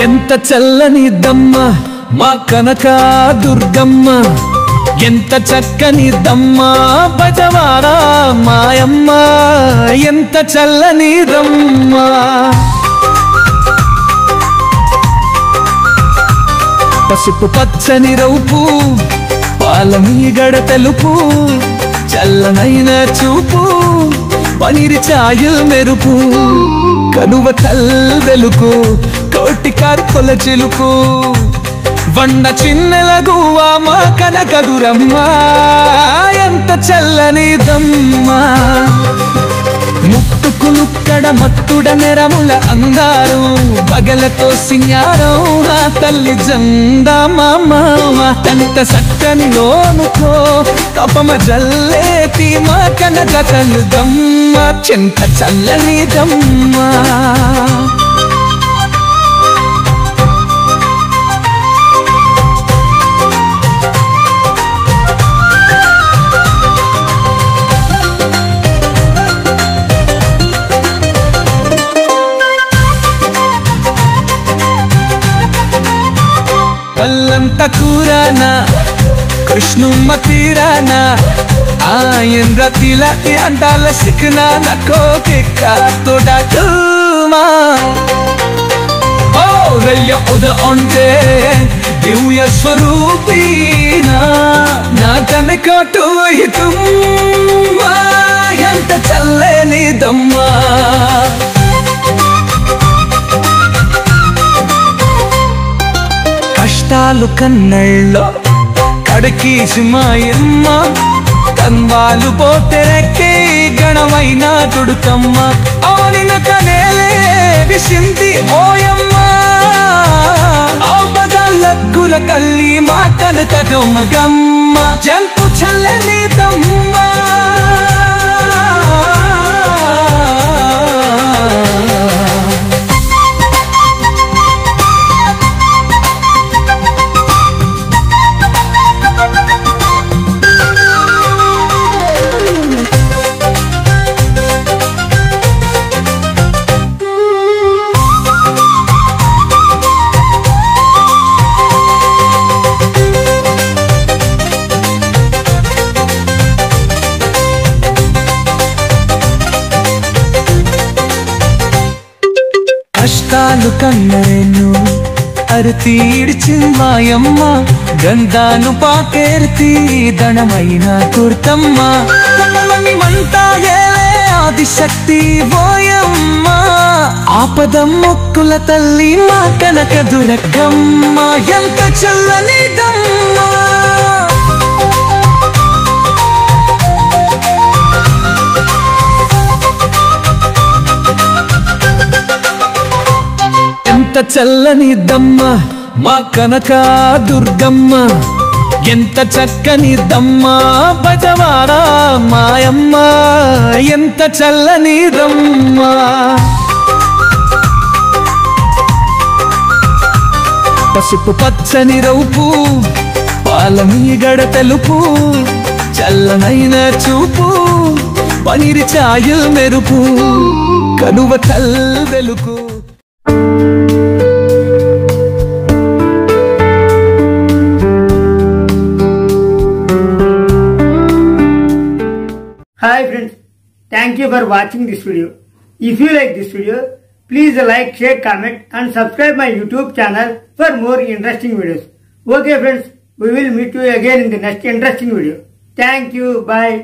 ఎంత చల్లని దమ్మ మా కనక దుర్గమ్మ, ఎంత చక్కని దమ్మ బజవాడ మాయమ్మ, ఎంత చల్లని దమ్మ. పసుపు పచ్చని రౌపు పాలమీగడ తెలుపు, చల్లనైన చూపు పనిరి ఛాయల్ మెరుపు, కనువ కల్వెలుకు కోటి కార్కొల చిలుకు, వండ చిన్నెలగువ మా కనక దురమ్మ, ఎంత చల్లని దమ్మ. ముట్టుకులుక్కడ మత్తుడ నెరముల అందారు, బగలతో సింగారం ఆ తల్లి జందమామ, తంత సట్టని లోనుకో తపమ జల్లేటి మా కనక తల్లి దమ్మ, చింత చల్లని దమ్మ. పల్లంత కూరనా కృష్ణమ్మ తీరానా, ఆయన రతిలతి అందాల సిక్నా నకో కిక్క తోడమా. ఓ రయ్య ఉద అంటే దివ్య స్వరూపినా, నా కనకటు హితుమ్మ, ఎంత చల్లని దమ్మ. కష్టాలు కన్నళ్ళో కడకీసి మాయమ్మ, కన్వాలు పోతెరకే గణమైన తుడుకమ్మ, ఆనిన కనేలే విసింది ఓయమ్మ, ఆపదలక్కుల కల్లి మా కనక దొమ్మగమ్మ, జంపు చల్లని దమ్మ. కష్టాలు కన్నెను అరుతీడ్చి మాయమ్మ, గంధాను పాకేర్తి దణమైన కుర్తమ్మ, మంతా ఏలే ఆదిశక్తి పోయమ్మ, ఆపదం మొక్కుల తల్లి మా కనక దుర్గమ్మ, ఎంత చల్లని దమ్మ. ఎంత చల్లని దమ్మ మా కనక దుర్గమ్మ, ఎంత చక్కని దమ్మ బజవాడ మాయమ్మ, ఎంత చల్లని దమ్మ. పసుపు పచ్చని రౌపు పాలమీగడ తెలుపు, చల్లనైన చూపు పనిరి ఛాయల్ మెరుపు, కనువ కల్వెలుకు. Hi friends, thank you for watching this video. If you like this video, please like, share, comment and subscribe my YouTube channel for more interesting videos. Okay friends, we will meet you again in the next interesting video. Thank you, bye.